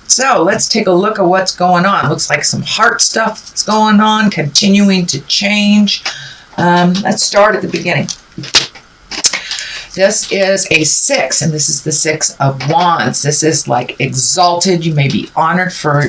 So let's take a look at what's going on. Looks like some heart stuff that's going on, continuing to change. Let's start at the beginning. This is a 6, and this is the 6 of Wands. This is like exalted. You may be honored for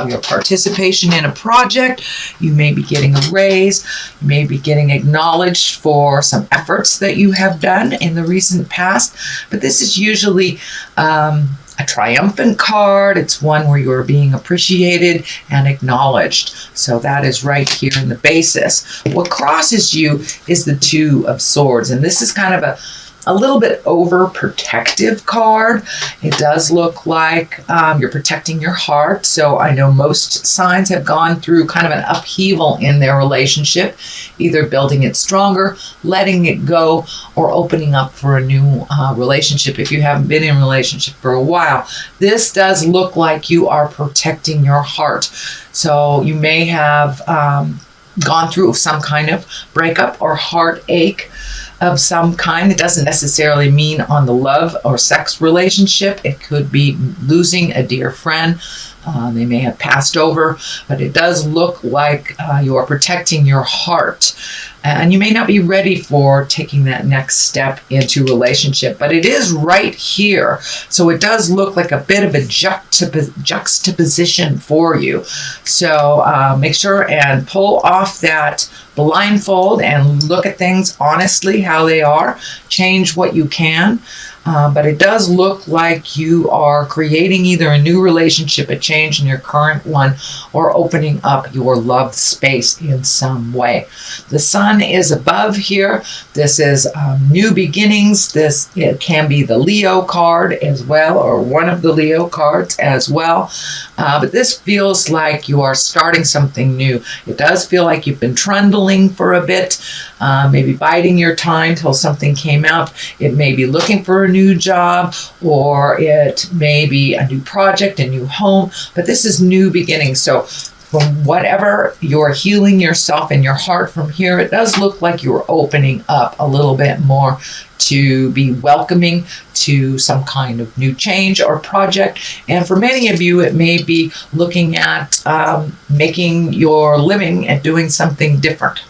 your participation in a project. You may be getting a raise. You may be getting acknowledged for some efforts that you have done in the recent past. But this is usually a triumphant card. It's one where you're being appreciated and acknowledged. So that is right here in the basis. What crosses you is the 2 of Swords, and this is kind of a little bit overprotective card. It does look like you're protecting your heart. So I know most signs have gone through kind of an upheaval in their relationship, either building it stronger, letting it go, or opening up for a new relationship if you haven't been in a relationship for a while. This does look like you are protecting your heart. So you may have gone through some kind of breakup or heartache of some kind. It doesn't necessarily mean on the love or sex relationship. It could be losing a dear friend. They may have passed over, but it does look like you are protecting your heart. And you may not be ready for taking that next step into relationship, but it is right here. So it does look like a bit of a juxtaposition for you. So make sure and pull off that blindfold and look at things honestly, how they are. Change what you can. But it does look like you are creating either a new relationship, a change in your current one, or opening up your love space in some way. The sun is above here. This is new beginnings. It can be the Leo card as well, or one of the Leo cards as well. But this feels like you are starting something new. It does feel like you've been trundling for a bit, maybe biding your time till something came out. It may be looking for a new job, or it may be a new project, a new home, but this is new beginnings. So from whatever you're healing yourself and your heart from here, it does look like you're opening up a little bit more to be welcoming to some kind of new change or project. And for many of you, it may be looking at making your living and doing something different.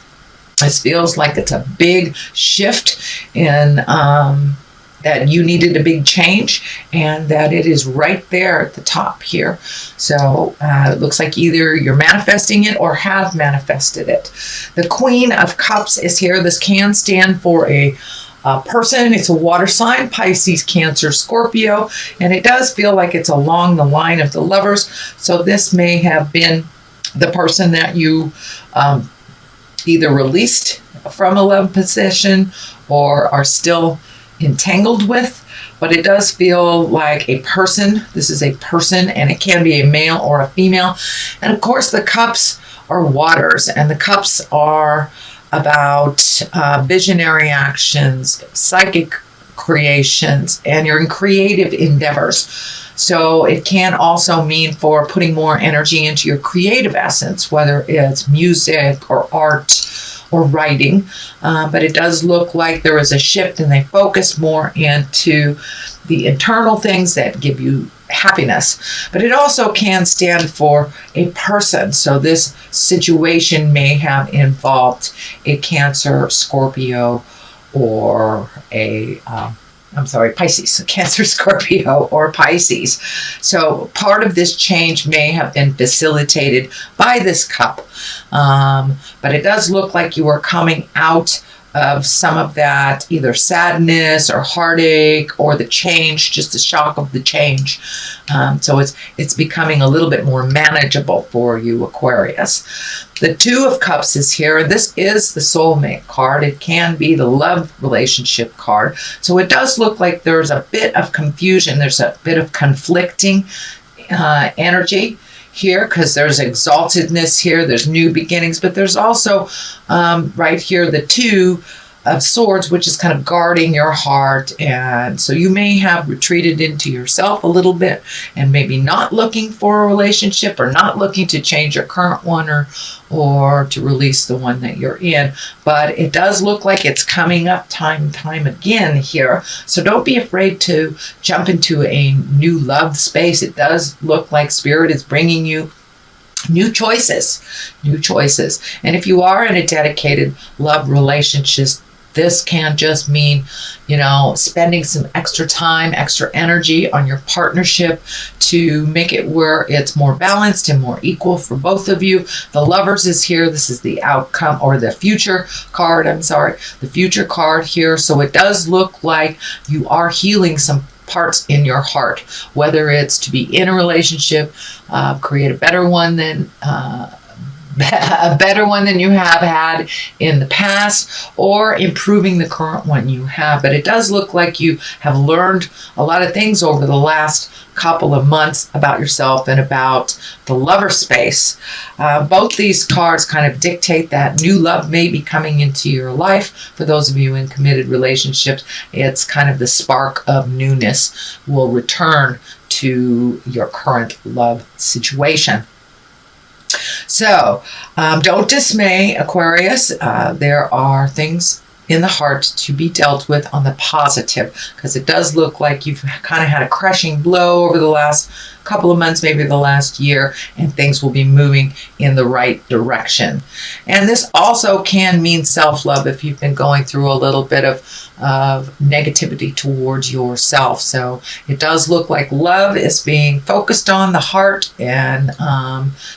This feels like it's a big shift in that you needed a big change, and that it is right there at the top here. So it looks like either you're manifesting it or have manifested it. The Queen of Cups is here. This can stand for a person. It's a water sign, Pisces, Cancer, Scorpio, and it does feel like it's along the line of the Lovers. So this may have been the person that you either released from a love position or are still entangled with, but it does feel like a person. This is a person, and it can be a male or a female. And of course, the cups are waters, and the cups are about visionary actions, psychic creations, and your creative endeavors. So it can also mean for putting more energy into your creative essence, whether it's music or art or writing, but it does look like there is a shift, and they focus more into the internal things that give you happiness. But it also can stand for a person. So this situation may have involved a Cancer, Scorpio, or Pisces, Cancer, Scorpio, or Pisces. So part of this change may have been facilitated by this cup. But it does look like you are coming out of some of that either sadness or heartache or the change, just the shock of the change. So it's becoming a little bit more manageable for you, Aquarius. The Two of Cups is here. This is the soulmate card. It can be the love relationship card. So it does look like there's a bit of confusion. There's a bit of conflicting energy here, because there's exaltedness here, there's new beginnings, but there's also right here the 2 of Swords, which is kind of guarding your heart. And so you may have retreated into yourself a little bit and maybe not looking for a relationship or not looking to change your current one or to release the one that you're in. But it does look like it's coming up time and time again here. So don't be afraid to jump into a new love space. It does look like Spirit is bringing you new choices. And if you are in a dedicated love relationship, this can just mean, spending some extra time, extra energy on your partnership to make it where it's more balanced and more equal for both of you. The Lovers is here. This is the outcome, or the future card. The future card here. So it does look like you are healing some parts in your heart, whether it's to be in a relationship, create a better one than you have had in the past, or improving the current one you have. But it does look like you have learned a lot of things over the last couple of months about yourself and about the lover space. Both these cards kind of dictate that new love may be coming into your life. For those of you in committed relationships, it's kind of the spark of newness will return to your current love situation. So don't dismay, Aquarius. There are things in the heart to be dealt with on the positive, because it does look like you've kind of had a crushing blow over the last couple of months, maybe the last year, and things will be moving in the right direction. And this also can mean self-love if you've been going through a little bit of negativity towards yourself. So it does look like love is being focused on the heart and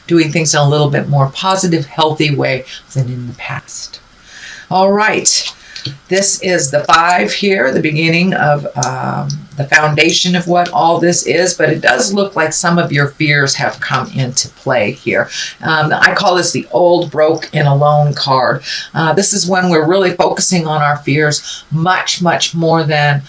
doing things in a little bit more positive, healthy way than in the past. All right. This is the 5 here, the beginning of the foundation of what all this is, but it does look like some of your fears have come into play here. I call this the old, broke, and alone card. This is when we're really focusing on our fears much, much more than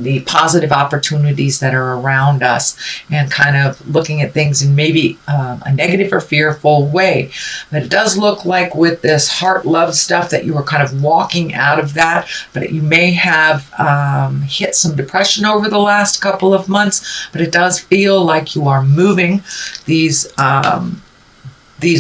the positive opportunities that are around us, and kind of looking at things in maybe a negative or fearful way. But it does look like with this heart love stuff that you were kind of walking out of that, but you may have hit some depression over the last couple of months, but it does feel like you are moving. These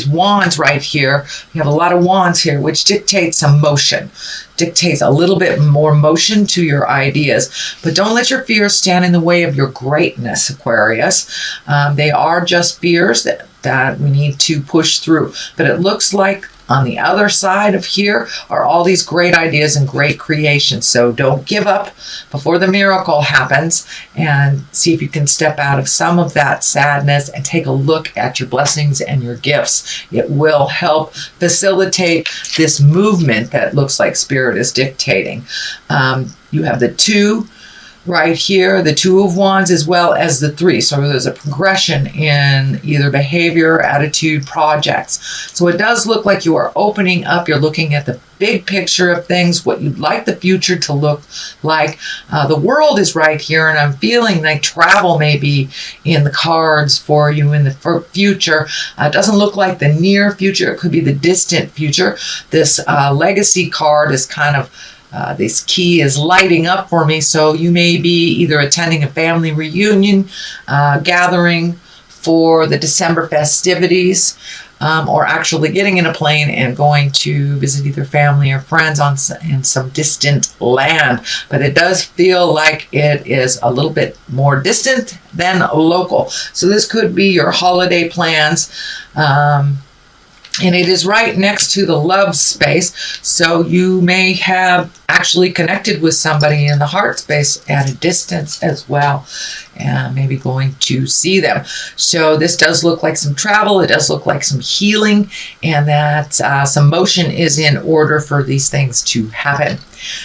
wands right here, you have a lot of wands here, which dictates some motion, dictates a little bit more motion to your ideas. But don't let your fears stand in the way of your greatness, Aquarius. They are just fears that we need to push through. But it looks like on the other side of here are all these great ideas and great creations. So don't give up before the miracle happens, and see if you can step out of some of that sadness and take a look at your blessings and your gifts. It will help facilitate this movement that looks like Spirit is dictating. You have the 2 right here, the 2 of Wands, as well as the 3. So there's a progression in either behavior, attitude, projects. So it does look like you are opening up. You're looking at the big picture of things, what you'd like the future to look like. The World is right here, and I'm feeling like travel may be in the cards for you in the future. It doesn't look like the near future. It could be the distant future. This Legacy card is kind of this key is lighting up for me, so you may be either attending a family reunion, gathering for the December festivities, or actually getting in a plane and going to visit either family or friends in some distant land. But it does feel like it is a little bit more distant than local. So this could be your holiday plans. And it is right next to the love space, so you may have actually connected with somebody in the heart space at a distance as well, and maybe going to see them. So this does look like some travel. It does look like some healing, and that some motion is in order for these things to happen.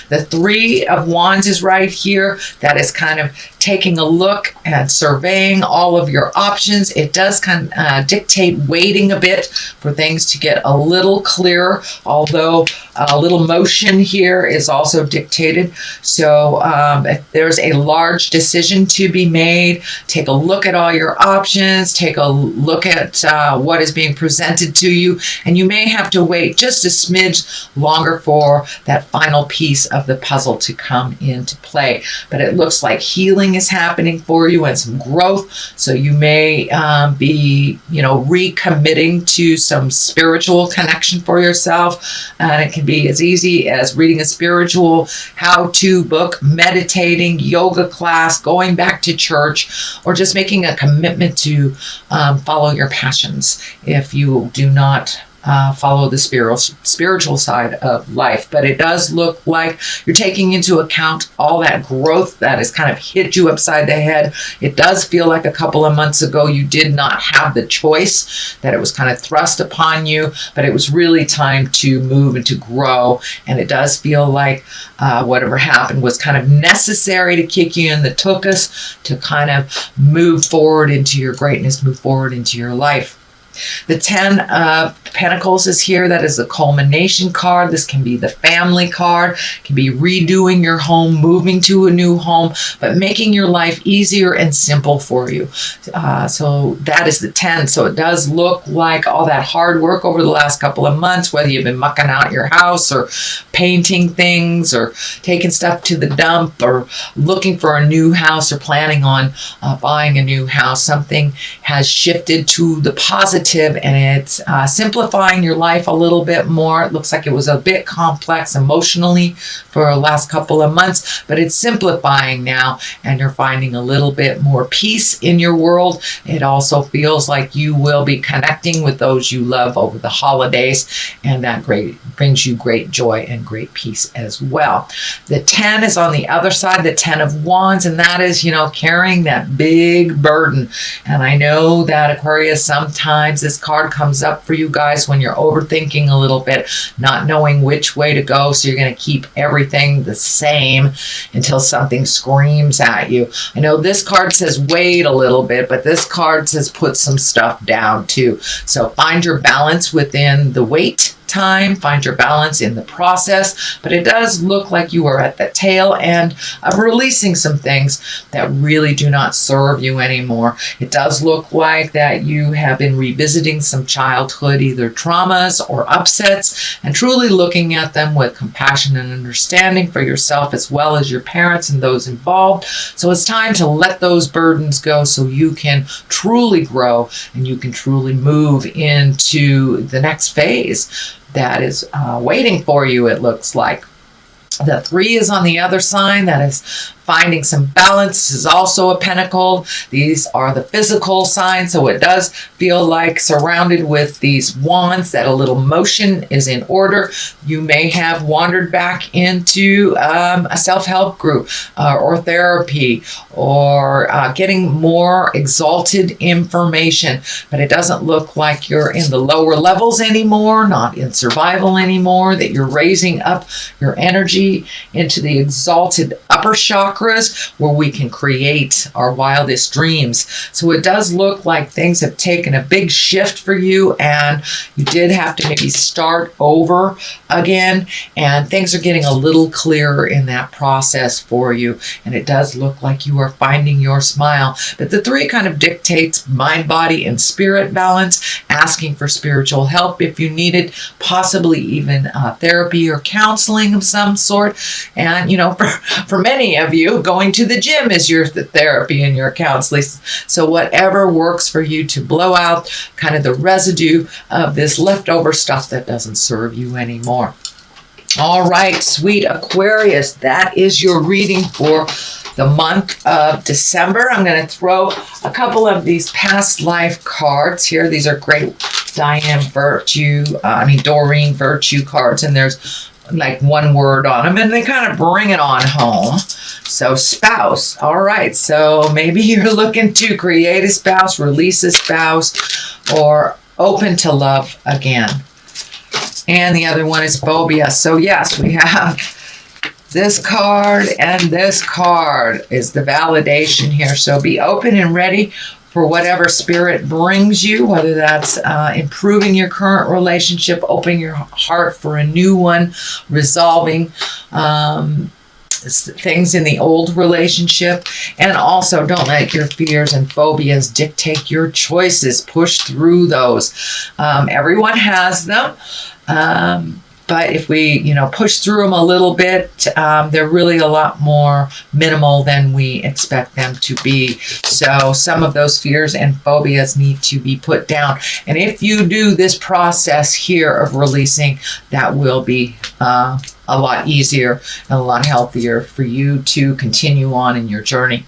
The 3 of Wands is right here. That is kind of taking a look and surveying all of your options. It does kind of dictate waiting a bit for things to get a little clearer, although a little motion here is also dictated. So if there's a large decision to be made, take a look at all your options, take a look at what is being presented to you, and you may have to wait just a smidge longer for that final piece of the puzzle to come into play. But it looks like healing is happening for you and some growth. So you may be, recommitting to some spiritual connection for yourself. And it can be as easy as reading a spiritual how-to book, meditating, yoga class, going back to church, or just making a commitment to follow your passions if you do not follow the spiritual side of life. But it does look like you're taking into account all that growth that has kind of hit you upside the head. It does feel like a couple of months ago you did not have the choice, that it was kind of thrust upon you, but it was really time to move and to grow. And it does feel like whatever happened was kind of necessary to kick you in the tuchus to kind of move forward into your greatness, move forward into your life. The 10 of Pentacles is here. That is the culmination card. This can be the family card. It can be redoing your home, moving to a new home, but making your life easier and simple for you. So that is the 10. So it does look like all that hard work over the last couple of months, whether you've been mucking out your house or painting things or taking stuff to the dump or looking for a new house or planning on buying a new house. Something has shifted to the positive, and it's simplifying your life a little bit more. It looks like it was a bit complex emotionally for the last couple of months, but it's simplifying now, and you're finding a little bit more peace in your world. It also feels like you will be connecting with those you love over the holidays, and that brings you great joy and great peace as well. The 10 is on the other side, the 10 of Wands, and that is, carrying that big burden. And I know that Aquarius, sometimes this card comes up for you guys when you're overthinking a little bit, not knowing which way to go. So you're going to keep everything the same until something screams at you. I know this card says wait a little bit, but this card says put some stuff down too. So find your balance within the wait time, find your balance in the process, but it does look like you are at the tail end of releasing some things that really do not serve you anymore. It does look like that you have been revisiting some childhood, either traumas or upsets, and truly looking at them with compassion and understanding for yourself as well as your parents and those involved. So it's time to let those burdens go so you can truly grow and you can truly move into the next phase that is waiting for you, it looks like. The 3 is on the other side. That is finding some balance. This is also a pentacle. These are the physical signs, so it does feel like surrounded with these wands that a little motion is in order. You may have wandered back into a self-help group or therapy or getting more exalted information, but it doesn't look like you're in the lower levels anymore, not in survival anymore, that you're raising up your energy into the exalted upper chakras where we can create our wildest dreams. So it does look like things have taken a big shift for you, and you did have to maybe start over again, and things are getting a little clearer in that process for you, and it does look like you are finding your smile. But the 3 kind of dictates mind, body, and spirit balance, asking for spiritual help if you need it, possibly even therapy or counseling of some sort. And for many of you, going to the gym is your therapy and your counseling. So whatever works for you to blow out kind of the residue of this leftover stuff that doesn't serve you anymore. All right, sweet Aquarius, that is your reading for the month of December. I'm going to throw a couple of these past life cards here. These are great Doreen Virtue cards, and there's like one word on them, and they kind of bring it on home. So spouse. All right, so maybe you're looking to create a spouse, release a spouse, or open to love again. And the other one is phobia. So yes, we have this card, and this card is the validation here. So be open and ready for whatever spirit brings you, whether that's improving your current relationship, opening your heart for a new one, resolving things in the old relationship. And also, don't let your fears and phobias dictate your choices. Push through those. Everyone has them. But if we, push through them a little bit, they're really a lot more minimal than we expect them to be. So some of those fears and phobias need to be put down. And if you do this process here of releasing, that will be a lot easier and a lot healthier for you to continue on in your journey.